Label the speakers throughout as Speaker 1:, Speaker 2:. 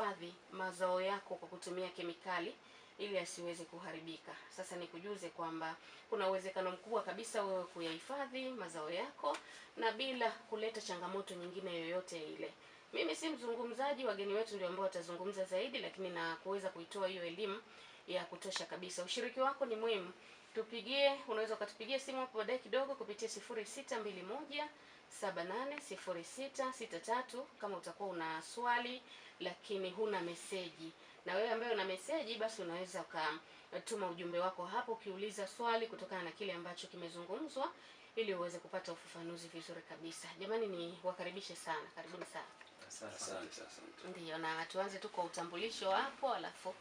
Speaker 1: kuhifadhi mazao yako kwa kutumia kemikali ili asiweze kuharibika. Sasa nikujuze kwamba kuna uwezekano mkubwa kabisa wewe kuyahifadhi mazao yako na bila kuleta changamoto nyingine yoyote ile. Mimi si mzungumzaji, wageni wetu ndio ambao watazungumza zaidi, lakini na kuweza kuitoa hiyo elimu ya kutosha kabisa. Ushiriki wako ni muhimu. Tupigie, unaweza ukatupigia simu hapo baadaye kidogo kupitia 0621780663 kama utakuwa una swali lakini huna meseji. Na wewe ambaye una meseji, basi unaweza ukatuma ujumbe wako hapo ukiuliza swali kutokana na kile ambacho kimezungumzwa ili uweze kupata ufafanuzi vizuri kabisa. Jamani, ni wakaribishe sana. Karibuni sana.
Speaker 2: Asante.
Speaker 1: Ndiyo, na tuanze tu kwa utambulisho hapo alafu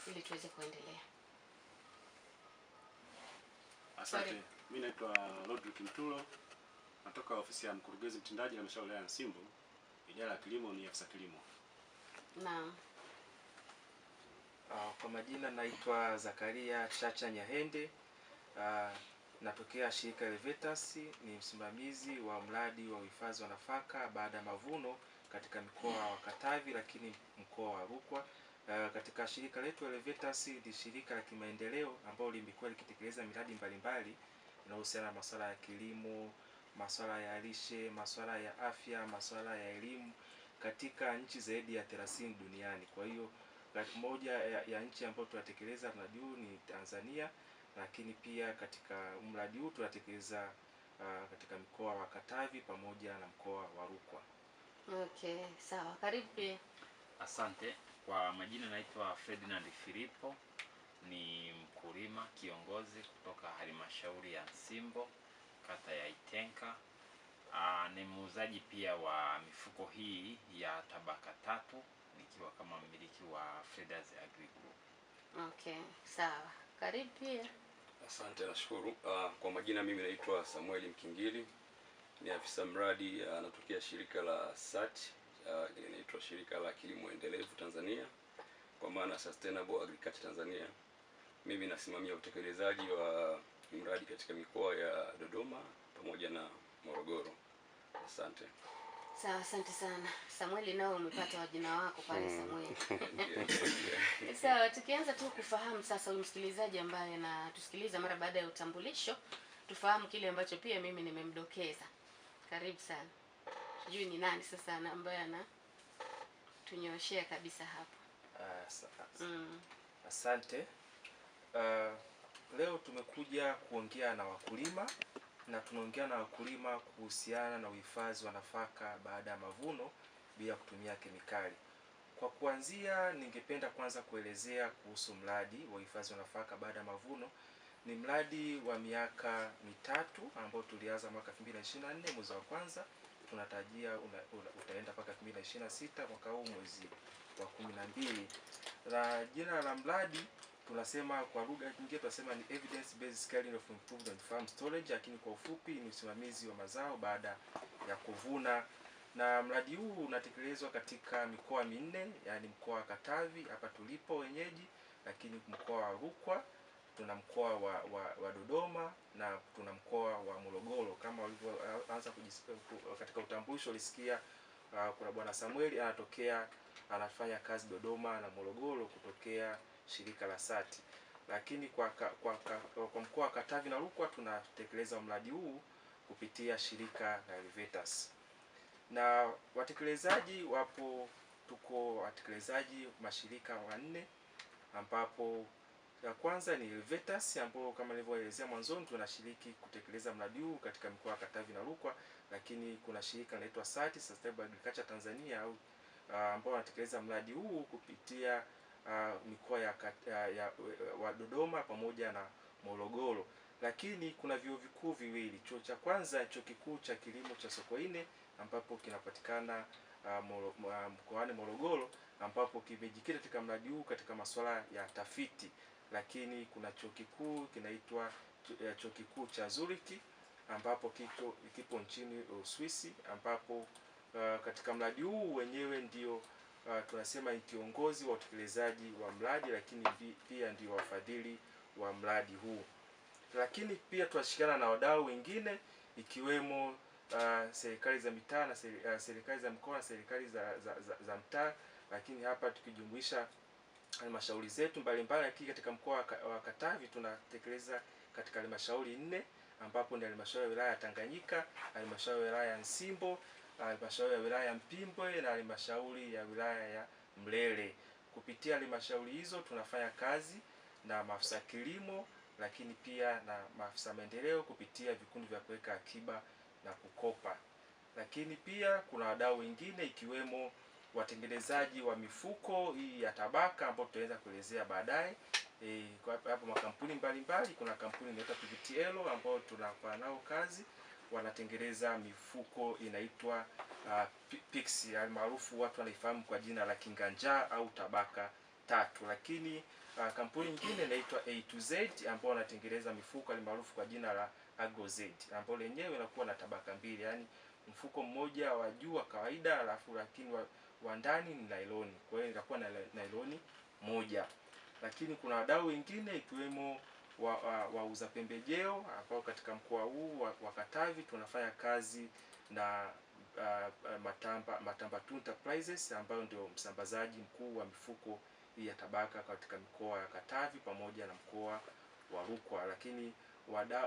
Speaker 1: ili tuweze kuendelea.
Speaker 2: Asante. Mimi naitwa Rodrick Mtulo. Natoka ofisi ya mkurugenzi mtendaji halmashauri ya Nsimbo. Idara ya kilimo ni afisa kilimo.
Speaker 1: Naam.
Speaker 3: Kwa majina naitwa Zakaria Chacha Nyahende. Natokea shirika Elevetas, ni msimamizi wa mradi wa uhifadhi wa nafaka baada ya mavuno katika mkoa wa Katavi lakini mkoa wa Rukwa. Katika shirika letu Elevetas ni shirika la kimaendeleo ambalo limekuwa likitekeleza miradi mbalimbali inayohusiana na masuala ya kilimo, masuala ya lishe, masuala ya afya, masuala ya elimu katika nchi zaidi ya 30 duniani. Kwa hiyo moja ya nchi ambayo tunatekeleza mradi huu ni Tanzania, lakini pia katika mradi huu tunatekeleza katika mkoa wa Katavi pamoja na mkoa wa Rukwa.
Speaker 1: Okay, sawa. Karibu.
Speaker 4: Asante. Kwa majina naitwa Ferdinand Filipo, ni mkulima kiongozi kutoka halmashauri ya Nsimbo, kata ya Itenka. Ni muuzaji pia wa mifuko hii ya tabaka 3 nikiwa kama mmiliki wa Feders Agri Group.
Speaker 1: Okay, sawa. Karibu pia.
Speaker 5: Asante, nashukuru. Kwa majina mimi naitwa Samuel Mkingili, ni afisa mradi anatokea shirika la SAT, inaitwa shirika la kilimo endelevu Tanzania, kwa maana Sustainable Agriculture Tanzania. Mimi nasimamia utekelezaji wa mradi katika mikoa ya Dodoma pamoja na Morogoro. Asante.
Speaker 1: Sawa, asante sana. Samuel, nao umepata wajina wako pale Samuel. Sawa, tukianza tu kufahamu sasa huyu msikilizaji ambaye anatusikiliza mara baada ya utambulisho, tufahamu kile ambacho pia mimi nimemdokeza. Karibu sana. Sijui ni nani sasa ambaye tunyoshea kabisa hapo.
Speaker 3: Asante. Leo tumekuja kuongea na wakulima na tunaongea na wakulima kuhusiana na uhifadhi wa nafaka baada ya mavuno bila kutumia kemikali. Kwa kuanzia, ningependa kwanza kuelezea kuhusu mradi wa uhifadhi wa nafaka baada ya mavuno. Ni mradi wa miaka mitatu ambao tulianza mwaka 2024 mwezi wa kwanza. Tunatarajia utaenda mpaka 2026 mwaka huu mwezi wa 12. Na jina la mradi tunasema kwa lugha nyingine tunasema ni Evidence Based Scaling of Improved on Farm Storage, lakini kwa ufupi ni usimamizi wa mazao baada ya kuvuna. Na mradi huu unatekelezwa katika mikoa minne, yani mkoa wa Katavi hapa tulipo wenyeji, lakini mkoa wa Rukwa, tuna mkoa wa Dodoma na tuna mkoa wa Morogoro. Kama walivyoanza katika utambulisho ulisikia kuna bwana Samuel anafanya kazi Dodoma na Morogoro kutokea shirika la SAT. Lakini kwa mkoa wa Katavi na Rukwa tunatekeleza mradi huu kupitia shirika la Elevetas. Na watekelezaji tuko watekelezaji mashirika 4 ambapo ya kwanza ni Elevetas ambao kama nilivyoelezea mwanzoni tunashiriki kutekeleza mradi huu katika mkoa wa Katavi na Rukwa, lakini kuna shirika linaloitwa SAT, Sustainable Agriculture Tanzania, ambao wanatekeleza mradi huu kupitia mikoa ya Dodoma pamoja na Morogoro. Lakini kuna vyuo vikuu viwili. Chuo cha kwanza, chuo kikuu cha kilimo cha Sokoine ambapo kinapatikana mkoani Morogoro, ambapo kimejikita katika mradi huu katika masuala ya tafiti. Lakini kuna chuo kikuu kinaitwa chuo kikuu cha Zurich ambapo kipo nchini Uswisi, ambapo katika mradi huu wenyewe ndio tunasema ni kiongozi wa utekelezaji wa mradi, lakini pia ndio wafadhili wa mradi huu. Lakini pia tunashirikiana na wadau wengine ikiwemo serikali za mitaa na serikali za mkoa na serikali za mtaa, lakini hapa tukijumuisha halmashauri zetu mbalimbali, lakini katika mkoa wa Katavi tunatekeleza katika halmashauri 4 ambapo ni halmashauri ya wilaya ya Tanganyika, halmashauri ya wilaya ya Nsimbo, halmashauri ya wilaya ya Mpimbwe na halmashauri ya wilaya ya Mlele. Kupitia halmashauri hizo tunafanya kazi na maafisa kilimo, lakini pia na maafisa maendeleo kupitia vikundi vya kuweka akiba na kukopa. Lakini pia kuna wadau wengine ikiwemo watengenezaji wa mifuko hii ya tabaka ambao tutaweza kuelezea baadaye. Hapo makampuni mbalimbali, kuna kampuni inaitwa PVTL ambao tunafanya nao kazi, wanatengeneza mifuko inaitwa PIX maarufu watu wanaifahamu kwa jina la Kinganja au tabaka 3. Lakini kampuni nyingine inaitwa A to Z ambao wanatengeneza mifuko maarufu kwa jina la AgroZ ambao lenyewe inakuwa na tabaka 2, yani mfuko mmoja wa juu wa kawaida alafu lakini wa ndani ni nailoni. Kwa hiyo inakuwa na nailoni moja. Lakini kuna wadau wengine ikiwemo wauza pembejeo ambao katika mkoa huu wa Katavi tunafanya kazi na Matamba Enterprises ambayo ndio msambazaji mkuu wa mifuko hii ya tabaka katika mkoa wa Katavi pamoja na mkoa wa Rukwa. Lakini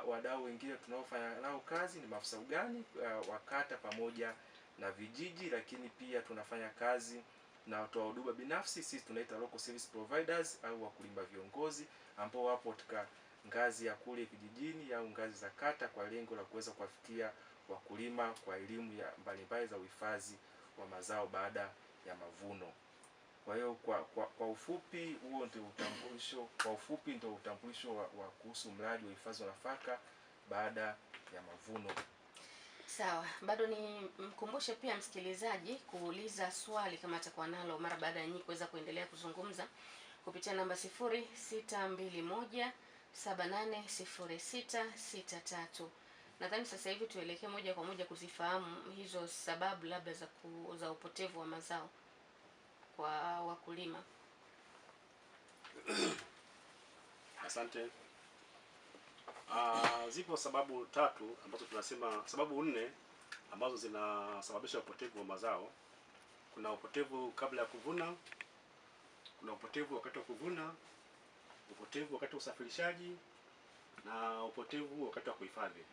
Speaker 3: wadau wengine tunaofanya nao kazi ni maafisa ugani wa kata pamoja na vijiji, lakini pia tunafanya kazi na watoa huduma binafsi, sisi tunaita local service providers au wakulima viongozi ambao wapo katika ngazi ya kule vijijini au ngazi za kata kwa lengo la kuweza kuwafikia wakulima kwa elimu ya mbalimbali za uhifadhi wa mazao baada ya mavuno. Kwa hiyo kwa ufupi huo ndio utambulisho wa kuhusu mradi wa uhifadhi wa nafaka baada ya mavuno.
Speaker 1: Sawa, bado ni mkumbushe pia msikilizaji kuuliza swali kama atakuwa nalo mara baada ya nyinyi kuweza kuendelea kuzungumza kupitia namba 0621780663. Nadhani sasa hivi tuelekee moja kwa moja kuzifahamu hizo sababu labda za upotevu wa mazao kwa wakulima.
Speaker 2: Asante. Zipo sababu 3 ambazo tunasema, sababu 4 ambazo zinasababisha upotevu wa mazao. Kuna upotevu kabla ya kuvuna, kuna upotevu wakati wa kuvuna, upotevu wakati wa usafirishaji na upotevu wakati wa kuhifadhi.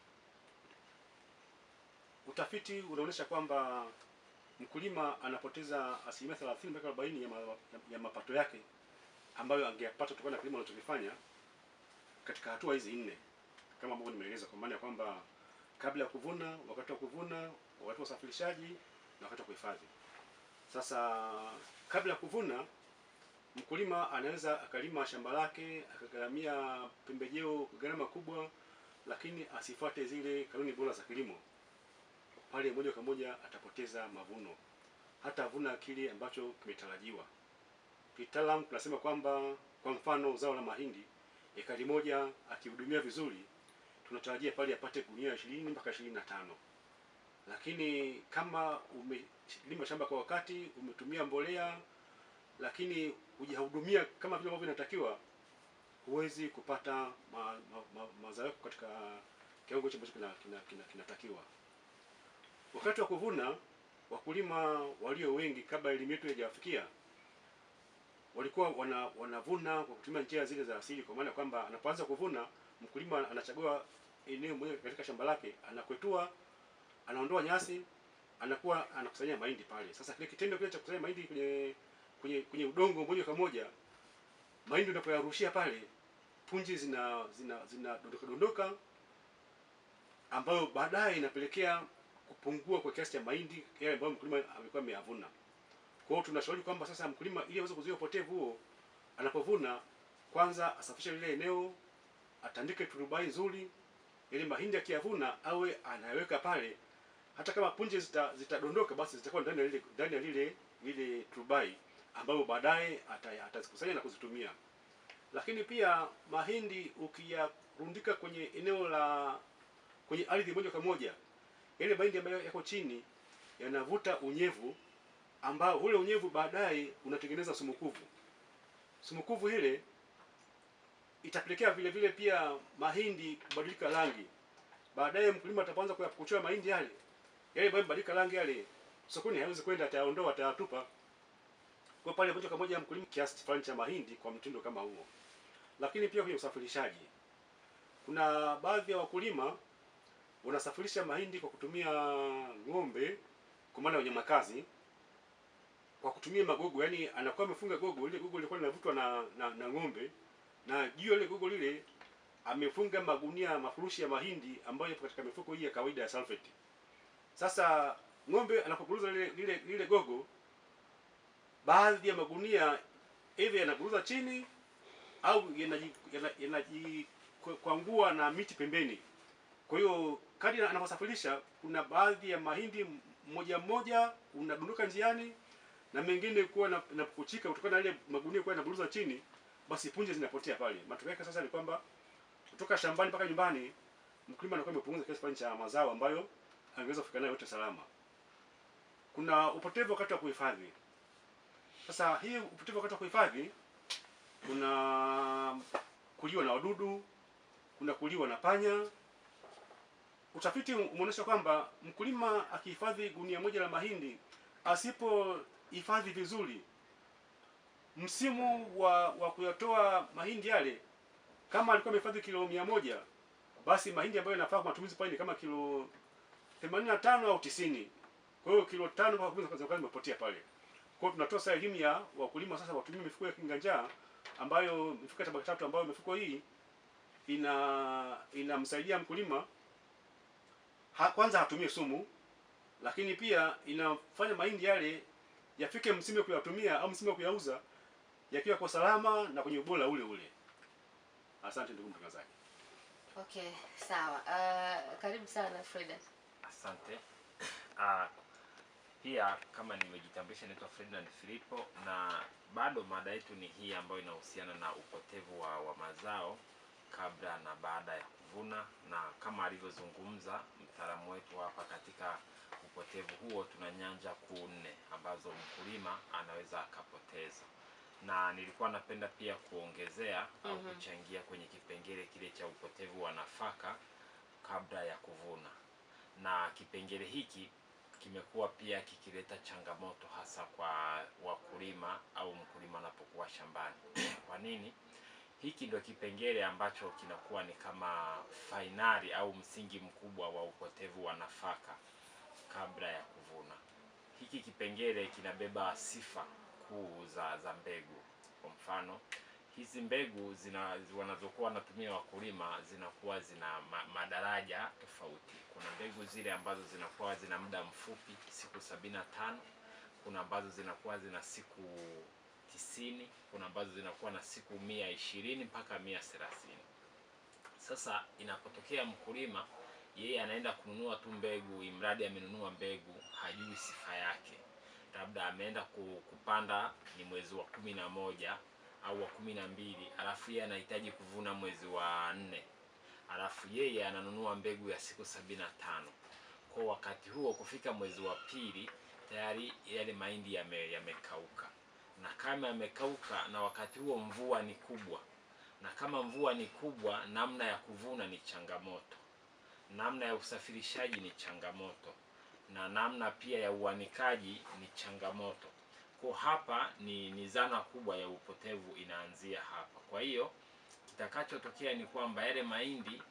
Speaker 2: Utafiti unaonyesha kwamba mkulima anapoteza asilimia 30 mpaka 40 ya mapato yake ambayo angeyapata kutokana na kilimo anachokifanya katika hatua hizi 4 kama ambavyo nimeeleza, kwa maana ya kwamba kabla ya kuvuna, wakati wa kuvuna, wakati wa usafirishaji na wakati wa kuhifadhi. Sasa kabla ya kuvuna, mkulima anaweza akalima shamba lake akagharamia pembejeo gharama kubwa, lakini asifuate zile kanuni bora za kilimo. Pale moja kwa moja atapoteza mavuno, hata avuna kile ambacho kimetarajiwa. Kitaalamu tunasema kwamba kwa mfano zao la mahindi, ekari moja akihudumia vizuri tunatarajia pale apate gunia 20 mpaka 25. Lakini kama umelima shamba kwa wakati, umetumia mbolea lakini hujahudumia kama vile ambavyo inatakiwa, huwezi kupata mazao yako katika kiwango ambacho kinatakiwa. Wakati wa kuvuna, wakulima walio wengi kabla elimu yetu haijawafikia walikuwa wanavuna kwa kutumia njia zile za asili, kwa maana kwamba anapoanza kuvuna mkulima anachagua eneo moja katika shamba lake, anakwetua, anaondoa nyasi, anakuwa anakusanya mahindi pale. Sasa kile kitendo kile cha kukusanya mahindi kwenye udongo moja kwa moja, mahindi unapoyarushia pale, punji zina dondoka ambayo baadaye inapelekea kupungua kwa kiasi cha mahindi yale ambayo mkulima alikuwa ameyavuna. Kwa hiyo tunashauri kwamba sasa mkulima ili aweze kuzuia upotevu huo, anapovuna kwanza asafishe lile eneo, atandike turubai nzuri, ili mahindi akiyavuna awe anaweka pale, hata kama punje zitadondoka basi zitakuwa ndani ya lile turubai ambayo baadaye atazikusanya na kuzitumia. Lakini pia mahindi ukiyarundika kwenye eneo kwenye ardhi moja kwa moja, ile mahindi ambayo yako chini yanavuta unyevu, ambao ule unyevu baadaye unatengeneza sumukuvu. Sumukuvu ile itapelekea vile vile pia mahindi kubadilika rangi. Baadaye mkulima ataanza kuchukua mahindi yale ambayo badilika rangi yale, sokoni hawezi kwenda, atayaondoa, atayatupa. Kwa pale moja kwa moja mkulima kiasi fulani cha mahindi kwa mtindo kama huo. Lakini pia kwenye usafirishaji, kuna baadhi ya wakulima wanasafirisha mahindi kwa kutumia ng'ombe, kwa maana wanyama kazi, kwa kutumia magogo. Yani anakuwa amefunga gogo, ile gogo lilikuwa linavutwa na ng'ombe, na juu ya ile gogo lile amefunga magunia mafurushi ya mahindi ambayo yapo katika mifuko hii ya kawaida ya sulfate. Sasa ng'ombe anapokuruza lile gogo, baadhi ya magunia hivi yanakuruza chini au yanajikwangua na miti pembeni. Kwa hiyo kadri anaposafirisha, kuna baadhi ya mahindi mmoja unadondoka njiani, na mengine kuwa na kuchika kutokana na ile magunia kuwa yanaburuza chini, basi punje zinapotea pale. Matokeo yake sasa ni kwamba kutoka shambani mpaka nyumbani mkulima anakuwa amepunguza kiasi fulani cha mazao ambayo angeweza kufika nayo yote salama. Kuna upotevu wakati wa kuhifadhi. Sasa hii upotevu wakati wa kuhifadhi, kuna kuliwa na wadudu, kuna kuliwa na panya. Utafiti umeonyesha kwamba mkulima akihifadhi gunia moja la mahindi, asipohifadhi vizuri, msimu wa kuyatoa mahindi yale, kama alikuwa amehifadhi kilo 100, basi mahindi ambayo yanafaa kwa matumizi pale ni kama kilo 85 au 90. Kwa hiyo kilo 5 mpaka 10 zinakuwa zimepotea pale. Kwa hiyo tunatoa sasa elimu ya wakulima sasa watumie mifuko ya kinga-njaa, ambayo mifuko ya tabaka 3, ambayo mifuko hii inamsaidia mkulima kwanza hatumie sumu, lakini pia inafanya mahindi yale yafike msimu wa kuyatumia au msimu wa kuyauza yakiwa kwa salama na kwenye ubora ule ule. Asante ndugu mtangazaji.
Speaker 1: Okay, sawa. Karibu sana Freda.
Speaker 4: Asante. Pia kama nimejitambulisha, naitwa Ferdinand Filipo, na bado mada yetu ni hii ambayo inahusiana na upotevu wa mazao kabla na baada ya kuvuna, na kama alivyozungumza mtaalamu wetu hapa, katika upotevu huo tuna nyanja kuu 4 ambazo mkulima anaweza akapoteza, na nilikuwa napenda pia kuongezea au kuchangia kwenye kipengele kile cha upotevu wa nafaka kabla ya kuvuna. Na kipengele hiki kimekuwa pia kikileta changamoto hasa kwa wakulima au mkulima anapokuwa shambani. Kwa nini? Hiki ndio kipengele ambacho kinakuwa ni kama fainali au msingi mkubwa wa upotevu wa nafaka kabla ya kuvuna. Hiki kipengele kinabeba sifa kuu za mbegu. Kwa mfano, hizi mbegu wanazokuwa wanatumia wakulima zinakuwa zina madaraja tofauti. Kuna mbegu zile ambazo zinakuwa zina muda mfupi, siku 75, kuna ambazo zinakuwa zina siku 90, kuna ambazo zinakuwa na siku 120 mpaka 130. Sasa inapotokea mkulima yeye anaenda kununua tu mbegu, imradi amenunua mbegu, hajui sifa yake. Labda ameenda kupanda ni mwezi wa 11 au wa 12, alafu yeye anahitaji kuvuna mwezi wa 4, alafu yeye ananunua mbegu ya siku 75. Kwa wakati huo kufika mwezi wa 2 tayari yale mahindi yamekauka. Na kama yamekauka na wakati huo mvua ni kubwa, na kama mvua ni kubwa, namna ya kuvuna ni changamoto, namna ya usafirishaji ni changamoto, na namna pia ya uanikaji ni changamoto. Kwa hapa ni zana kubwa ya upotevu inaanzia hapa. Kwa hiyo kitakachotokea ni kwamba yale mahindi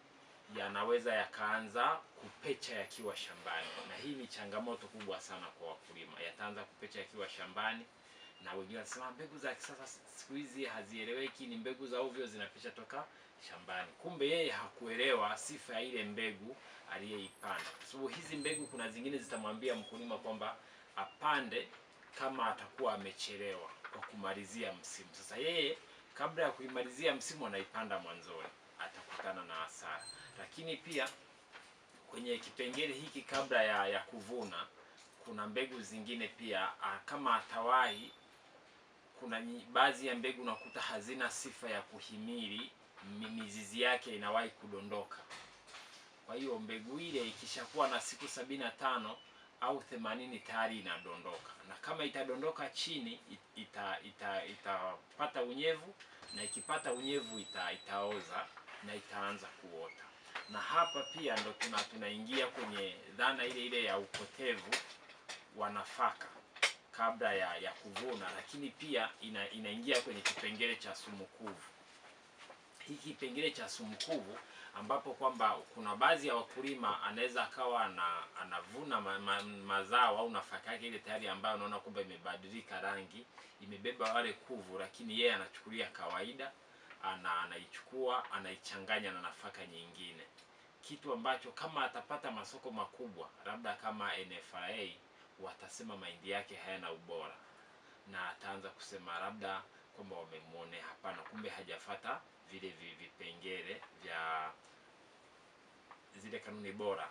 Speaker 4: yanaweza yakaanza kupecha yakiwa shambani, na hii ni changamoto kubwa sana kwa wakulima. Yataanza kupecha yakiwa shambani, na wengine wanasema mbegu za kisasa siku hizi hazieleweki, ni mbegu za ovyo zinapecha toka shambani. Kumbe yeye hakuelewa sifa ya ile mbegu aliyeipanda, kwa sababu hizi mbegu kuna zingine zitamwambia mkulima kwamba apande kama atakuwa amechelewa kwa kumalizia msimu. Sasa yeye kabla ya kuimalizia msimu anaipanda mwanzoni, atakutana na hasara. Lakini pia kwenye kipengele hiki kabla ya kuvuna, kuna mbegu zingine pia kama atawahi, kuna baadhi ya mbegu nakuta hazina sifa ya kuhimili, mizizi yake inawahi kudondoka. Kwa hiyo mbegu ile ikishakuwa na siku 75 au 80 tayari inadondoka, na kama itadondoka chini itapata unyevu, na ikipata unyevu itaoza na itaanza kuota. Na hapa pia ndo tunaingia kwenye dhana ile ya upotevu wa nafaka. kabla ya kuvuna, lakini pia inaingia kwenye kipengele cha sumu kuvu. Hiki kipengele cha sumu kuvu ambapo kwamba kuna baadhi ya wakulima anaweza akawa anavuna mazao au nafaka yake ile tayari ambayo unaona kwamba imebadilika rangi, imebeba wale kuvu, lakini yeye anachukulia kawaida, anaichukua anaichanganya na nafaka nyingine, kitu ambacho kama atapata masoko makubwa labda kama NFRA watasema mahindi yake hayana ubora, na ataanza kusema labda kwamba wamemuone, hapana, kumbe hajafata vile vipengele vya zile kanuni bora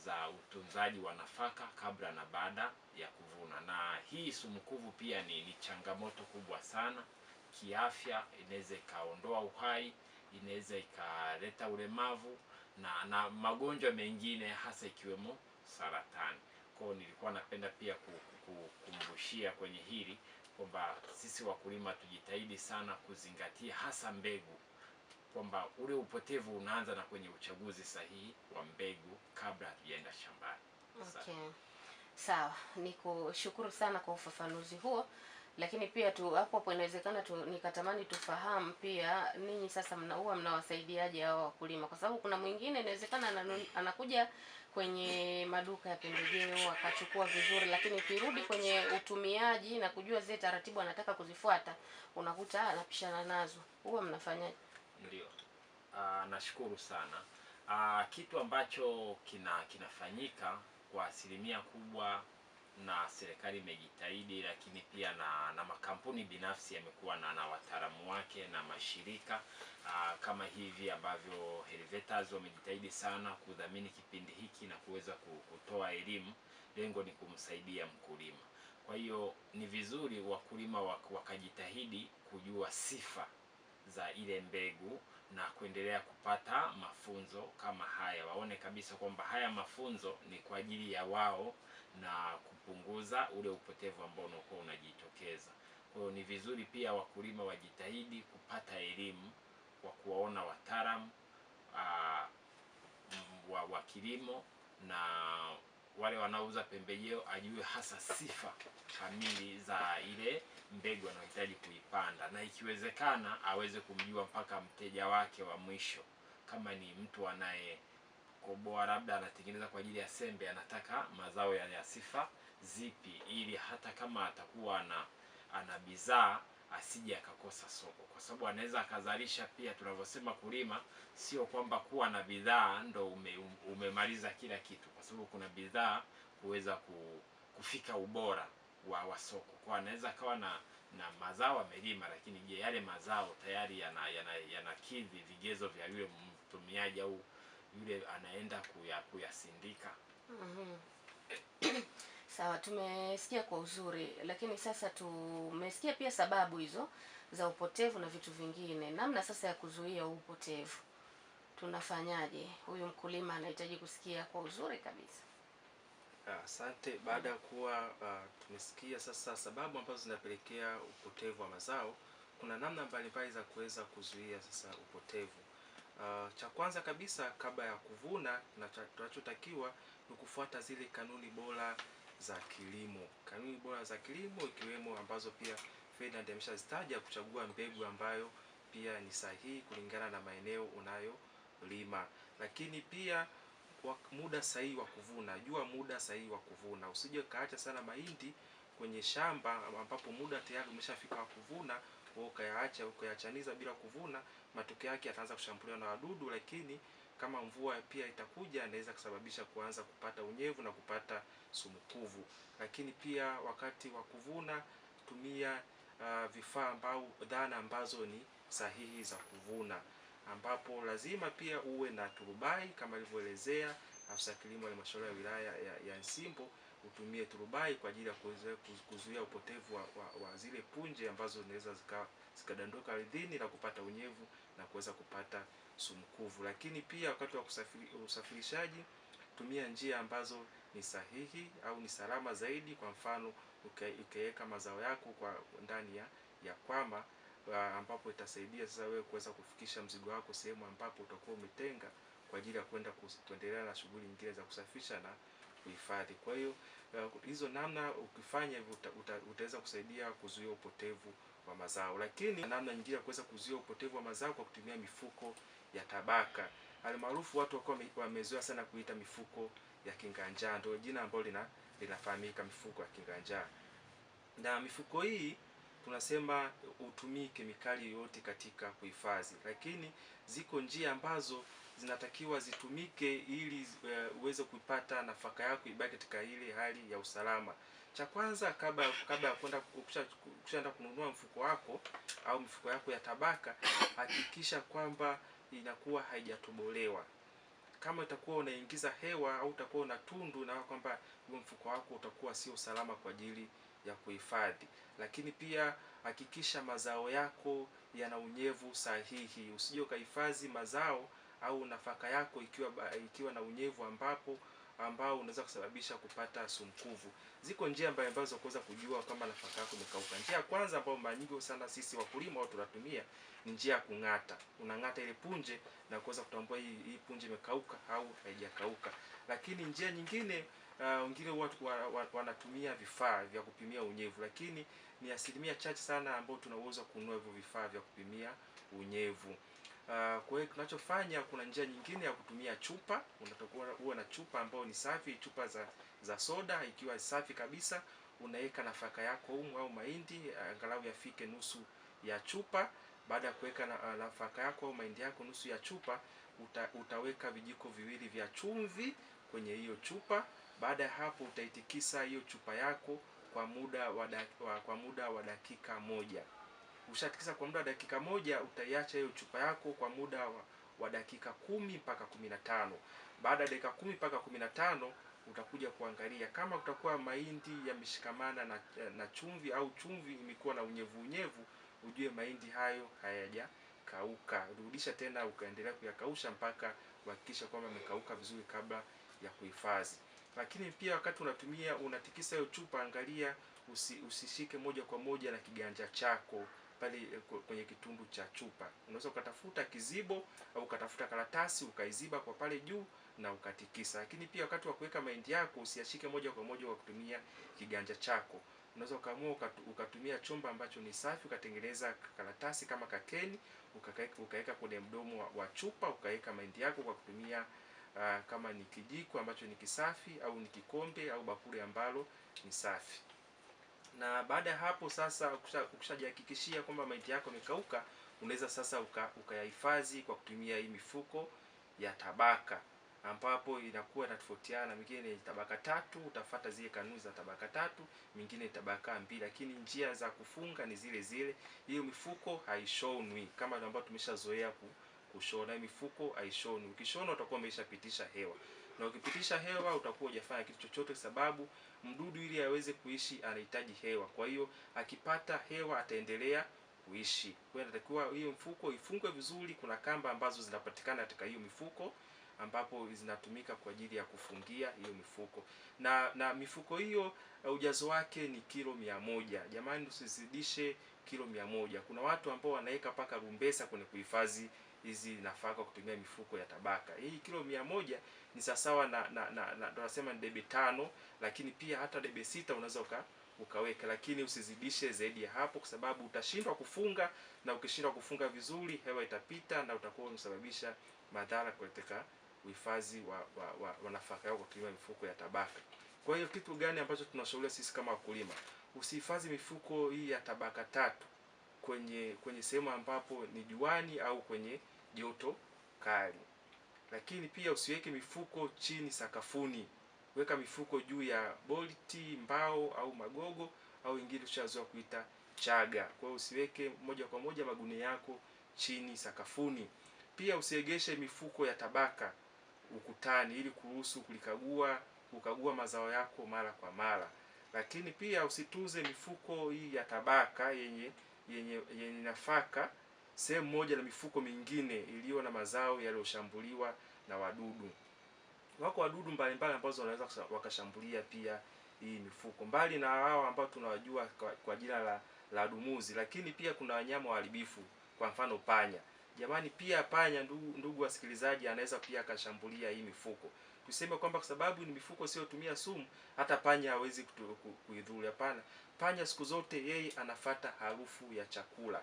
Speaker 4: za utunzaji wa nafaka kabla na baada ya kuvuna. Na hii sumu kuvu pia ni changamoto kubwa sana kiafya, inaweza ikaondoa uhai, inaweza ikaleta ulemavu na magonjwa mengine hasa ikiwemo saratani. Kwa hiyo nilikuwa napenda pia kukumbushia kwenye hili kwamba sisi wakulima tujitahidi sana kuzingatia hasa mbegu, kwamba ule upotevu unaanza na kwenye uchaguzi sahihi wa mbegu kabla hatujaenda shambani.
Speaker 1: Okay. Sawa, nikushukuru sana kwa ufafanuzi huo, lakini pia hapo inawezekana nikatamani tufahamu pia ninyi sasa huwa mnawasaidiaje hao wakulima, kwa sababu kuna mwingine inawezekana anakuja kwenye maduka ya pembejeo akachukua vizuri, lakini ukirudi kwenye utumiaji na kujua zile taratibu anataka kuzifuata unakuta anapishana nazo. Huwa mnafanyaje?
Speaker 4: Ndio. Nashukuru sana. Kitu ambacho kinafanyika kwa asilimia kubwa, na serikali imejitahidi, lakini pia na makampuni binafsi yamekuwa na wataalamu wake na mashirika kama hivi ambavyo Helvetas wamejitahidi sana kudhamini kipindi hiki na kuweza kutoa elimu. Lengo ni kumsaidia mkulima. Kwa hiyo ni vizuri wakulima wakajitahidi kujua sifa za ile mbegu na kuendelea kupata mafunzo kama haya, waone kabisa kwamba haya mafunzo ni kwa ajili ya wao na kupunguza ule upotevu ambao unakuwa unajitokeza. Kwa hiyo ni vizuri pia wakulima wajitahidi kupata elimu kwa kuwaona wataalamu wa kilimo, na wale wanaouza pembejeo ajue hasa sifa kamili za ile mbegu anayohitaji kuipanda, na ikiwezekana aweze kumjua mpaka mteja wake wa mwisho. Kama ni mtu anayekoboa labda anatengeneza kwa ajili ya sembe, anataka mazao ya sifa zipi, ili hata kama atakuwa ana bidhaa asije akakosa soko, kwa sababu anaweza akazalisha pia. Tunavyosema kulima sio kwamba kuwa na bidhaa ndo umemaliza kila kitu, kwa sababu kuna bidhaa kuweza kufika ubora wa soko. Kwa anaweza akawa na mazao amelima, lakini je, yale mazao tayari yanakidhi vigezo vya yule mtumiaji au yule anaenda kuyasindika?
Speaker 1: Sawa, tumesikia kwa uzuri, lakini sasa tumesikia pia sababu hizo za upotevu na vitu vingine. Namna sasa ya kuzuia upotevu tunafanyaje? Huyu mkulima anahitaji kusikia kwa uzuri kabisa.
Speaker 3: Asante. Baada ya kuwa tumesikia sasa sababu ambazo zinapelekea upotevu wa mazao, kuna namna mbalimbali za kuweza kuzuia sasa upotevu. Cha kwanza kabisa, kabla ya kuvuna, tunachotakiwa ni kufuata zile kanuni bora za kilimo. Kanuni bora za kilimo ikiwemo ambazo pia Ferdinand ameshazitaja, kuchagua mbegu ambayo pia ni sahihi kulingana na maeneo unayolima, lakini pia muda sahihi wa kuvuna. Jua muda sahihi wa kuvuna, usije kaacha sana mahindi kwenye shamba ambapo muda tayari umeshafika wa kuvuna, ukayachaniza bila kuvuna. Matokeo yake yataanza kushambuliwa na wadudu, lakini kama mvua pia itakuja inaweza kusababisha kuanza kupata unyevu na kupata sumu kuvu. Lakini pia wakati wa kuvuna tumia vifaa dhana ambazo ni sahihi za kuvuna, ambapo lazima pia uwe na turubai kama alivyoelezea afisa kilimo halmashauri ya wilaya ya Nsimbo. Utumie turubai kwa ajili ya kuzuia upotevu wa zile punje ambazo zinaweza zikadandoka ardhini na kupata unyevu na kuweza kupata sumu kuvu. Lakini pia wakati wa usafirishaji tumia njia ambazo ni sahihi au ni salama zaidi. Kwa mfano, ukiweka mazao yako kwa ndani ya kwama, ambapo itasaidia sasa wewe kuweza kufikisha mzigo wako sehemu ambapo utakuwa umetenga kwa ajili ya kuendelea na shughuli nyingine za kusafisha na kuhifadhi. Kwa hiyo hizo namna ukifanya hivyo utaweza kusaidia kuzuia upotevu wa mazao. Lakini namna nyingine ya kuweza kuzuia upotevu wa mazao kwa kutumia mifuko ya tabaka, almaarufu watu wamezoea sana kuita mifuko ya kinga-njaa, ndio jina ambalo linafahamika, mifuko ya kinga-njaa. Na mifuko hii tunasema utumii kemikali yoyote katika kuhifadhi, lakini ziko njia ambazo zinatakiwa zitumike ili uweze kuipata nafaka yako ibaki katika ile hali ya usalama. Cha kwanza, kabla ya kwenda ukishaenda kununua mfuko wako au mifuko yako ya tabaka, hakikisha kwamba inakuwa haijatobolewa. Kama itakuwa unaingiza hewa au utakuwa una tundu, na kwamba huo mfuko wako utakuwa sio salama kwa ajili ya kuhifadhi. Lakini pia hakikisha mazao yako yana unyevu sahihi. Usije ukahifadhi mazao au nafaka yako ikiwa na unyevu ambao unaweza kusababisha kupata sumkuvu. Ziko njia mbalimbali za kuweza kujua kama nafaka yako imekauka. Njia ya kwanza ambayo mara nyingi sana sisi wakulima wao tunatumia ni njia ya kung'ata. Unang'ata ile punje na kuweza kutambua hii punje imekauka au haijakauka. Lakini njia nyingine, wengine watu wanatumia vifaa vya kupimia unyevu, lakini ni asilimia chache sana ambao tunaweza kununua hivyo vifaa vya kupimia unyevu. Kwa hiyo tunachofanya, kuna njia nyingine ya kutumia chupa. Unatakiwa uwe na chupa ambayo ni safi, chupa za soda ikiwa safi kabisa. Unaweka nafaka yako humu au mahindi, angalau yafike nusu ya chupa. Baada ya kuweka nafaka yako au mahindi yako nusu ya chupa, utaweka vijiko viwili vya chumvi kwenye hiyo chupa. Baada ya hapo utaitikisa hiyo chupa yako kwa muda wa dakika moja. Ushatikisa kwa muda wa dakika moja, utaiacha hiyo chupa yako kwa muda wa dakika 10 mpaka 15. Baada ya dakika 10 mpaka 15 utakuja kuangalia kama utakuwa mahindi yameshikamana na chumvi au chumvi imekuwa na unyevu, ujue mahindi hayo hayajakauka. Rudisha tena ukaendelea kuyakausha mpaka uhakikisha kwamba yamekauka vizuri kabla ya kuhifadhi. Lakini pia wakati unatikisa hiyo chupa, angalia usishike moja kwa moja na kiganja chako pale kwenye kitundu cha chupa. Unaweza ukatafuta kizibo au ukatafuta karatasi ukaiziba kwa pale juu na ukatikisa. Lakini pia wakati wa kuweka mahindi yako usiyashike moja kwa moja kwa kutumia kiganja chako. Unaweza ukaamua ukatumia chombo ambacho ni safi, ukatengeneza karatasi kama kakeni, ukaweka kwenye mdomo wa chupa, ukaweka mahindi yako kwa kutumia kama ni kijiko ambacho ni kisafi au ni kikombe au bakuli ambalo ni safi. Na baada ya hapo sasa, ukishajihakikishia kwamba mahindi yako yamekauka, unaweza sasa ukayahifadhi kwa kutumia hii mifuko ya tabaka, ambapo inakuwa inatofautiana. Mingine ni tabaka 3, utafuata zile kanuni za tabaka 3, mingine ni tabaka 2, lakini njia za kufunga ni zile zile. Hiyo mifuko haishonwi kama ambavyo tumeshazoea kushona. Mifuko haishonwi. Ukishona utakuwa umeshapitisha hewa, na ukipitisha hewa utakuwa hujafanya kitu chochote, sababu mdudu ili aweze kuishi anahitaji hewa. Kwa hiyo akipata hewa ataendelea kuishi. Kwa hiyo inatakiwa hiyo mfuko ifungwe vizuri. Kuna kamba ambazo zinapatikana katika hiyo mifuko ambapo zinatumika kwa ajili ya kufungia hiyo mifuko. Na mifuko hiyo ujazo wake ni kilo 100. Jamani, usizidishe kilo 100. Kuna watu ambao wanaweka paka rumbesa kwenye kuhifadhi hizi nafaka kutumia mifuko ya tabaka. Hii kilo 100 ni sawasawa na tunasema ni debe 5, lakini pia hata debe 6 unaweza ukaweka, lakini usizidishe zaidi ya hapo, kwa sababu utashindwa kufunga, na ukishindwa kufunga vizuri hewa itapita na utakuwa unasababisha madhara katika uhifadhi wa nafaka yako kutumia mifuko ya tabaka. Kwa hiyo kitu gani ambacho tunashauri sisi kama wakulima? Usihifadhi mifuko hii ya tabaka 3 kwenye sehemu ambapo ni juani au kwenye joto kali. Lakini pia usiweke mifuko chini sakafuni. Weka mifuko juu ya bolti, mbao au magogo, au ingine tushazoea kuita chaga. Kwa hiyo usiweke moja kwa moja magunia yako chini sakafuni. Pia usiegeshe mifuko ya tabaka ukutani ili kuruhusu kukagua mazao yako mara kwa mara. Lakini pia usituze mifuko hii ya tabaka yenye nafaka sehemu moja na mifuko mingine iliyo na mazao yaliyoshambuliwa na wadudu. Wako wadudu mbalimbali ambao wanaweza wakashambulia pia hii mifuko, mbali na hao ambao tunawajua kwa jina la dumuzi, lakini pia kuna wanyama waharibifu, kwa mfano panya. Jamani, pia panya, ndugu wasikilizaji, anaweza pia akashambulia hii mifuko. tuseme kwamba kwa sababu ni mifuko sio tumia sumu, hata panya hawezi kuidhuru. Hapana, panya siku zote yeye anafata harufu ya chakula.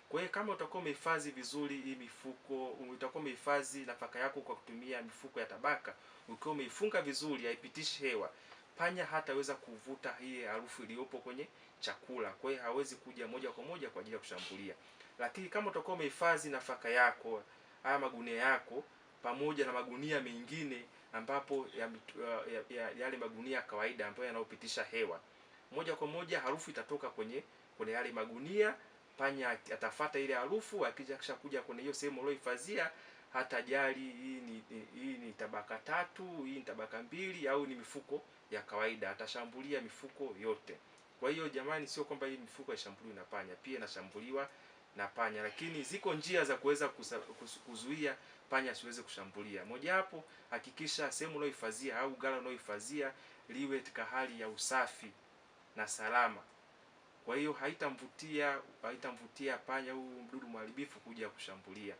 Speaker 3: Kwa hiyo kama utakuwa umehifadhi vizuri hii mifuko, utakuwa umehifadhi nafaka yako kwa kutumia mifuko ya tabaka, ukiwa umeifunga vizuri, haipitishi hewa, panya hataweza kuvuta hii harufu iliyopo kwenye chakula. Kwa hiyo hawezi kuja moja kwa moja kwa ajili ya kushambulia. Lakini kama utakuwa umehifadhi nafaka yako, haya magunia yako pamoja na magunia mengine ambapo yale magunia ya kawaida ambayo yanayopitisha hewa, moja kwa moja harufu itatoka kwenye yale magunia. Panya atafuata ile harufu, akija kisha kuja kwenye hiyo sehemu uliyohifadhia, hata jali hii ni tabaka 3, hii ni tabaka 2 au ni mifuko ya kawaida, atashambulia mifuko yote. Kwa hiyo jamani, sio kwamba hii mifuko haishambuliwi na panya, pia inashambuliwa na panya, lakini ziko njia za kuweza kuzuia panya asiweze kushambulia. Moja hapo, hakikisha sehemu unayohifadhia au ghala unayohifadhia liwe katika hali ya usafi na salama. Kwa hiyo haitamvutia panya au mdudu mharibifu kuja kushambulia.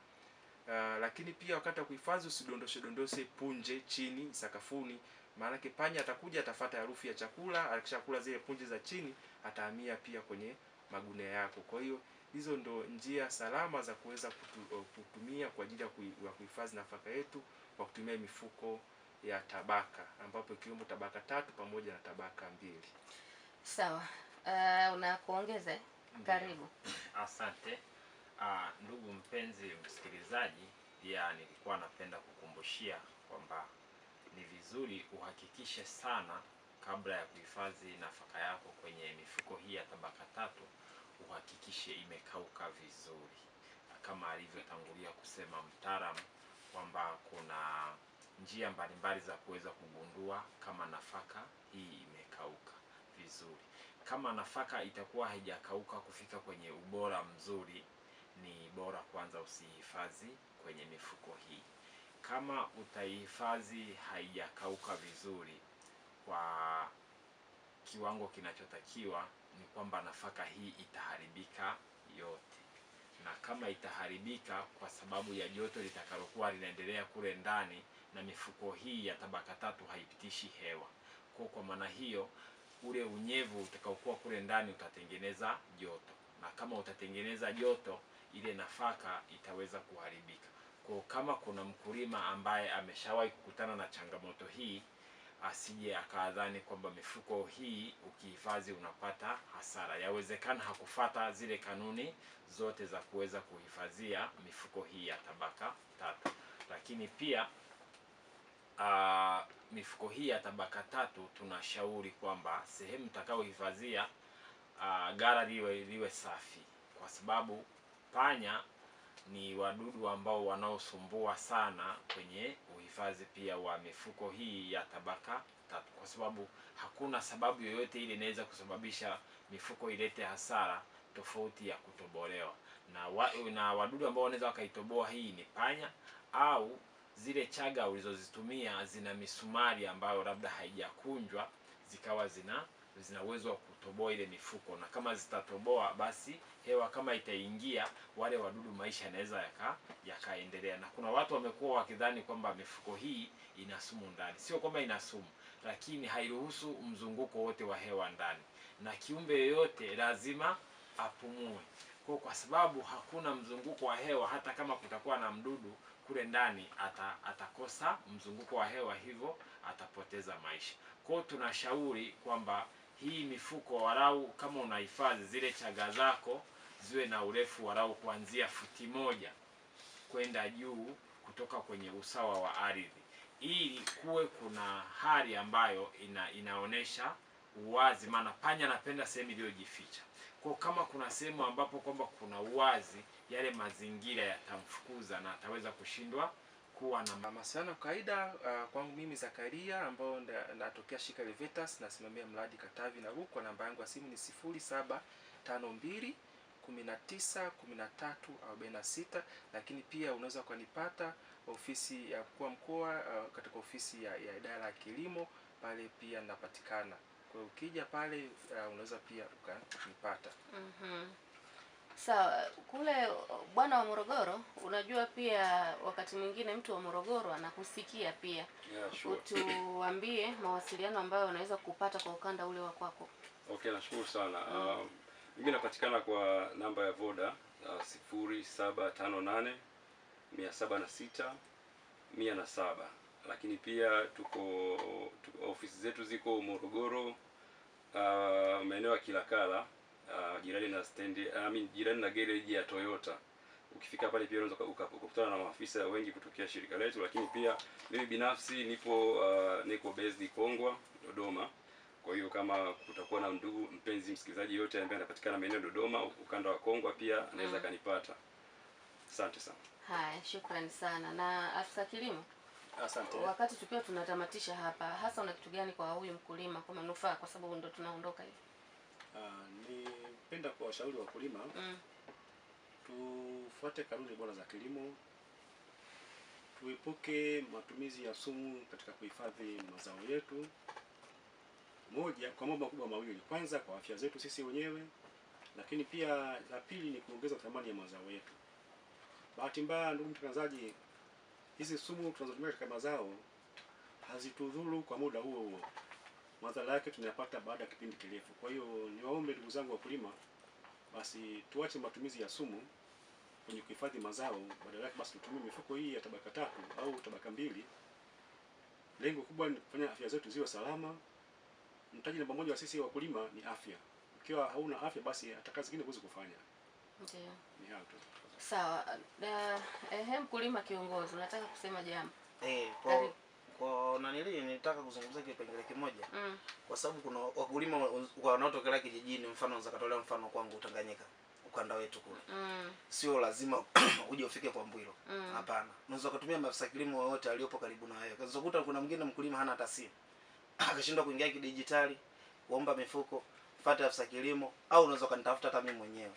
Speaker 3: Lakini pia wakati wa kuhifadhi usidondoshe punje chini sakafuni, maana panya atakuja atafuata harufu ya chakula, akishakula zile punje za chini atahamia pia kwenye magunia yako. Kwa hiyo hizo ndo njia salama za kuweza kutumia kwa ajili ya kuhifadhi nafaka yetu kwa kutumia mifuko ya tabaka, ambapo ikiwemo tabaka 3 pamoja na tabaka 2.
Speaker 1: Sawa. Unakuongeza? Karibu.
Speaker 4: Asante. Ndugu mpenzi msikilizaji, pia nilikuwa napenda kukumbushia kwamba ni vizuri uhakikishe sana kabla ya kuhifadhi nafaka yako kwenye mifuko hii ya tabaka 3, uhakikishe imekauka vizuri, kama alivyotangulia kusema mtaalamu kwamba kuna njia mbalimbali za kuweza kugundua kama nafaka hii imekauka vizuri. Kama nafaka itakuwa haijakauka kufika kwenye ubora mzuri, ni bora kwanza usihifadhi kwenye mifuko hii. Kama utaihifadhi haijakauka vizuri kwa kiwango kinachotakiwa, ni kwamba nafaka hii itaharibika yote. Na kama itaharibika kwa sababu ya joto litakalokuwa linaendelea kule ndani, na mifuko hii ya tabaka 3 haipitishi hewa, kwa maana hiyo ule unyevu utakaokuwa kule ndani utatengeneza joto, na kama utatengeneza joto, ile nafaka itaweza kuharibika. Kwa kama kuna mkulima ambaye ameshawahi kukutana na changamoto hii, asije akadhani kwamba mifuko hii ukihifadhi unapata hasara. Yawezekana hakufuata zile kanuni zote za kuweza kuhifadhia mifuko hii ya tabaka 3. Lakini pia mifuko hii ya tabaka 3 tunashauri kwamba sehemu utakayohifadhia ghala liwe safi, kwa sababu panya ni wadudu ambao wanaosumbua sana kwenye uhifadhi pia wa mifuko hii ya tabaka 3, kwa sababu hakuna sababu yoyote ile inaweza kusababisha mifuko ilete hasara tofauti ya kutobolewa. Na wadudu ambao wanaweza wakaitoboa hii ni panya, au zile chaga ulizozitumia zina misumari ambayo labda haijakunjwa, zikawa zina uwezo wa kutoboa ile mifuko, na kama zitatoboa, basi hewa kama itaingia, wale wadudu maisha yanaweza yakaendelea. Na kuna watu wamekuwa wakidhani kwamba mifuko hii ina sumu ndani. Sio kwamba ina sumu, lakini hairuhusu mzunguko wote wa hewa ndani, na kiumbe yoyote lazima apumue. Kwa sababu hakuna mzunguko wa hewa, hata kama kutakuwa na mdudu kule ndani atakosa mzunguko wa hewa, hivyo atapoteza maisha. Kwa hiyo tunashauri kwamba hii mifuko walau kama unahifadhi, zile chaga zako ziwe na urefu walau kuanzia 1 kwenda juu kutoka kwenye usawa wa ardhi, ili kuwe kuna hali ambayo inaonesha uwazi, maana panya anapenda sehemu iliyojificha. Kwa kama kuna sehemu ambapo kwamba kuna uwazi, yale mazingira yatamfukuza na ataweza kushindwa kuwa na
Speaker 3: mawasiliano kawaida. Kwangu mimi Zakaria, ambao natokea shirika Levitas, nasimamia mradi Katavi na Rukwa. Namba yangu ya simu ni 0752 19 13 46, lakini pia unaweza kunipata ofisi ya mkuu wa mkoa, katika ofisi ya idara ya kilimo, pale pia napatikana. Kwa ukija pale unaweza pia ukanipata.
Speaker 1: Sawa, kule bwana wa Morogoro, unajua pia wakati mwingine mtu wa Morogoro anakusikia pia.
Speaker 5: Yeah, sure.
Speaker 1: Utuambie mawasiliano ambayo unaweza kupata kwa ukanda ule wa kwako.
Speaker 5: Okay, nashukuru sana. Mimi napatikana kwa namba ya Voda 0758 706 107, lakini pia tuko ofisi zetu ziko Morogoro, maeneo ya Kilakala, jirani na jirani na garage ya Toyota. Ukifika pale pia unaweza ukakutana na maafisa wengi kutokea shirika letu, lakini pia mimi binafsi niko based Kongwa, Dodoma. Kwa hiyo kama kutakuwa na ndugu mpenzi msikilizaji yote ambaye anapatikana maeneo Dodoma, ukanda wa Kongwa, pia anaweza kanipata. Asante sana.
Speaker 1: Haya, shukrani sana. Na afisa kilimo,
Speaker 2: Asante.
Speaker 1: wakati tukiwa tunatamatisha hapa, hasa una kitu gani kwa huyu mkulima kwa manufaa, kwa sababu ndo tunaondoka hivi?
Speaker 2: Nipenda kuwashauri wakulima tufuate kanuni bora za kilimo, tuepuke matumizi ya sumu katika kuhifadhi mazao yetu. Kwa mambo makubwa mawili: kwanza kwa afya zetu sisi wenyewe, lakini pia la pili ni kuongeza thamani ya mazao yetu. Bahati mbaya, ndugu mtangazaji, hizi sumu tunazotumia katika mazao hazitudhuru kwa muda huo huo, madhara yake tunayapata baada ya kipindi kirefu. Kwa hiyo niwaombe ndugu zangu wakulima, basi tuache matumizi ya sumu kwenye kuhifadhi mazao, badala yake basi tutumie mifuko hii ya tabaka 3 au tabaka 2. Lengo kubwa ni kufanya afya zetu ziwe salama. Mtaji namba moja wa sisi wakulima ni afya. Ukiwa hauna afya, basi hata kazi zingine huwezi kufanya.
Speaker 1: Ndio.
Speaker 2: Ni hayo tu.
Speaker 1: Sawa. Mkulima kiongozi, unataka kusema jambo?
Speaker 6: Kwa nanili nitaka kuzungumzia kipengele kimoja. Kwa sababu kuna wakulima wanaotokea kijijini, mfano unaweza katolea mfano kwangu Tanganyika, ukanda wetu kule. Sio lazima uje ufike kwa Mbwilo. Hapana. Unaweza kutumia maafisa kilimo wote aliopo karibu na wewe. Unaweza kukuta kuna mwingine mkulima hana hata simu, akashindwa kuingia kidijitali, kuomba mifuko, fuata afisa kilimo, au unaweza kanitafuta hata mimi mwenyewe.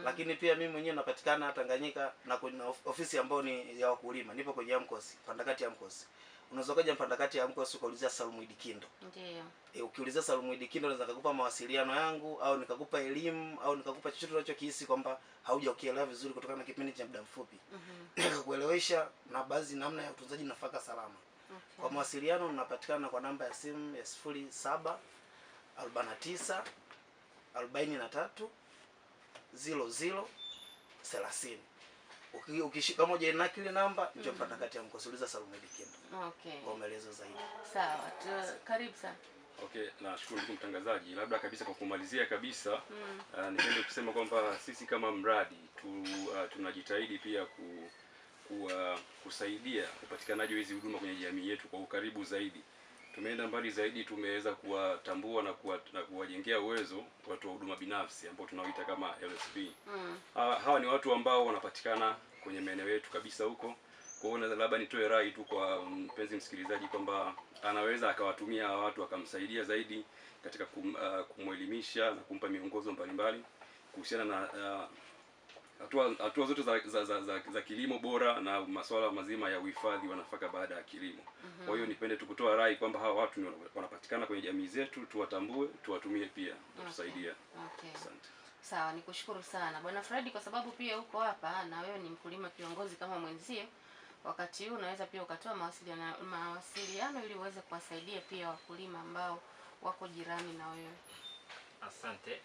Speaker 6: Lakini pia mimi mwenyewe napatikana Tanganyika na kuna ofisi ambayo ni ya wakulima. Nipo kwenye Amkosi, Mpandakati ya Amkosi. Unaweza kuja Mpandakati ya Amkosi ukaulizia Salmuidi Kindo.
Speaker 1: Ndio.
Speaker 6: Ukiulizia Salmuidi Kindo naweza kukupa mawasiliano yangu, au nikakupa elimu, au nikakupa chochote unachokihisi kwamba hauja ukielewa vizuri kutokana na kipindi cha muda mfupi. Nikakuelewesha na baadhi namna ya utunzaji nafaka salama.
Speaker 1: Okay.
Speaker 6: Kwa mawasiliano unapatikana kwa namba ya simu ya 07 49 43 00 30. Ukishika moja na kile namba njoo Mpandakati ya Amkosi, uliza Salmuidi Kindo.
Speaker 1: Okay.
Speaker 6: Kwa maelezo zaidi.
Speaker 1: Sawa. Karibu sana.
Speaker 5: Okay, nashukuru ndugu mtangazaji. Labda kabisa kwa kumalizia kabisa, nipende kusema kwamba sisi kama mradi tunajitahidi pia kusaidia upatikanaji wa hizi huduma kwenye jamii yetu kwa ukaribu zaidi. Tumeenda mbali zaidi, tumeweza kuwatambua na kuwajengea uwezo watu wa huduma binafsi ambao tunaoita kama LSP. Hawa ni watu ambao wanapatikana kwenye maeneo yetu kabisa huko. Kwa hiyo labda nitoe rai tu kwa mpenzi msikilizaji kwamba anaweza akawatumia watu akamsaidia zaidi katika kumwelimisha na kumpa miongozo mbalimbali kuhusiana na hatua zote za kilimo bora na masuala mazima ya uhifadhi wa nafaka baada ya kilimo. Kwa hiyo nipende tu kutoa rai kwamba hawa watu wanapatikana kwenye jamii zetu, tuwatambue, tuwatumie pia, tutusaidia.
Speaker 1: Okay.
Speaker 5: Asante.
Speaker 1: Sawa, nikushukuru sana Bwana Fred, kwa sababu pia uko hapa na wewe ni mkulima kiongozi kama mwenzio. Wakati huu unaweza pia ukatoa mawasiliano ili uweze kuwasaidia pia wakulima ambao wako jirani na wewe.
Speaker 4: Asante.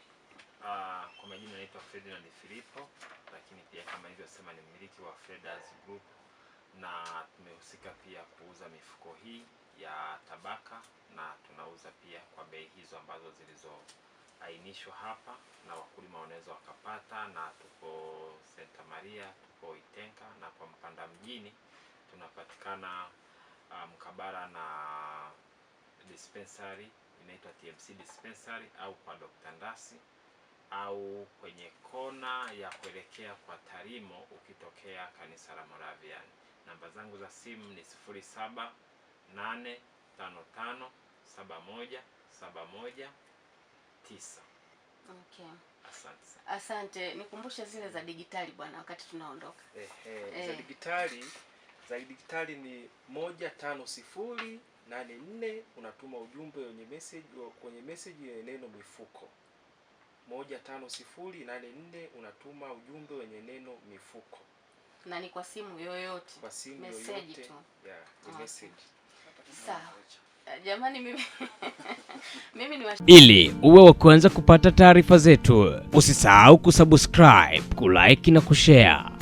Speaker 4: Kwa majina naitwa Ferdinand Filipo, lakini pia kama hivyo sema ni mmiliki wa Freders Group, na tumehusika pia kuuza mifuko hii ya tabaka, na tunauza pia kwa bei hizo ambazo zilizoainishwa hapa na wakulima wanaweza wakapata, na tuko Santa Maria, tuko Itenka, na kwa Mpanda mjini tunapatikana mkabara na dispensary inaitwa TMC dispensary, au kwa Dr. Ndasi, au kwenye kona ya kuelekea kwa Tarimo ukitokea kanisa la Moravian. Namba zangu za simu ni 0785571719.
Speaker 1: Okay.
Speaker 4: Asante.
Speaker 1: Asante. Nikumbushe zile za digitali bwana wakati tunaondoka.
Speaker 3: Za digitali ni 15084, unatuma ujumbe kwenye message ya neno mifuko. 15084 unatuma ujumbe wenye neno mifuko.
Speaker 1: Na ni kwa simu yoyote.
Speaker 3: Kwa simu
Speaker 1: message
Speaker 3: yoyote.
Speaker 1: tu.
Speaker 3: Yeah, ni message.
Speaker 1: Sawa. Jamani mimi ni
Speaker 7: ili uwe wa kwanza kupata taarifa zetu, usisahau kusubscribe, kulike na kushare.